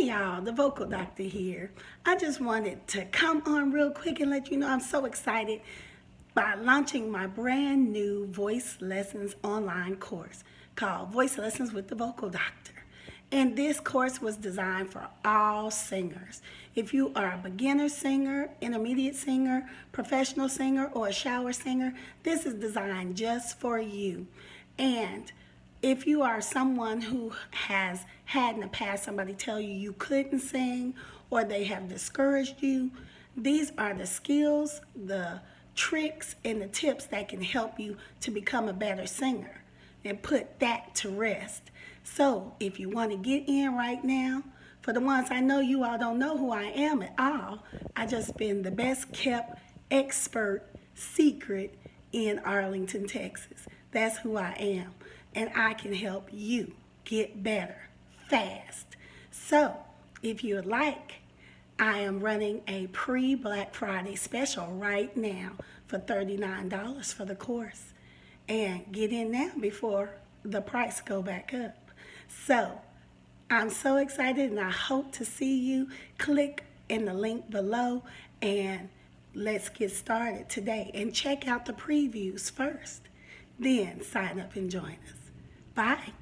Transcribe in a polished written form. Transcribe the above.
Hey y'all, the vocal doctor here. I just wanted to come on real quick and let you know I'm so excited by launching my brand new voice lessons online course called Voice Lessons with the Vocal Doctor. And this course was designed for all singers. If you are a beginner singer, intermediate singer, professional singer, or a shower singer, this is designed just for you. And if you are someone who has had in the past somebody tell you you couldn't sing or they have discouraged you, these are the skills, the tricks, and the tips that can help you to become a better singer and put that to rest. So if you want to get in right now, for the ones I know you all don't know who I am at all, I just been the best kept expert secret in Arlington, Texas. That's who I am. And I can help you get better fast. So if you would like, I am running a pre-Black Friday special right now for $39 for the course. And get in now before the price go back up. So I'm so excited and I hope to see you. Click in the link below and let's get started today. And check out the previews first. Then sign up and join us. Bye.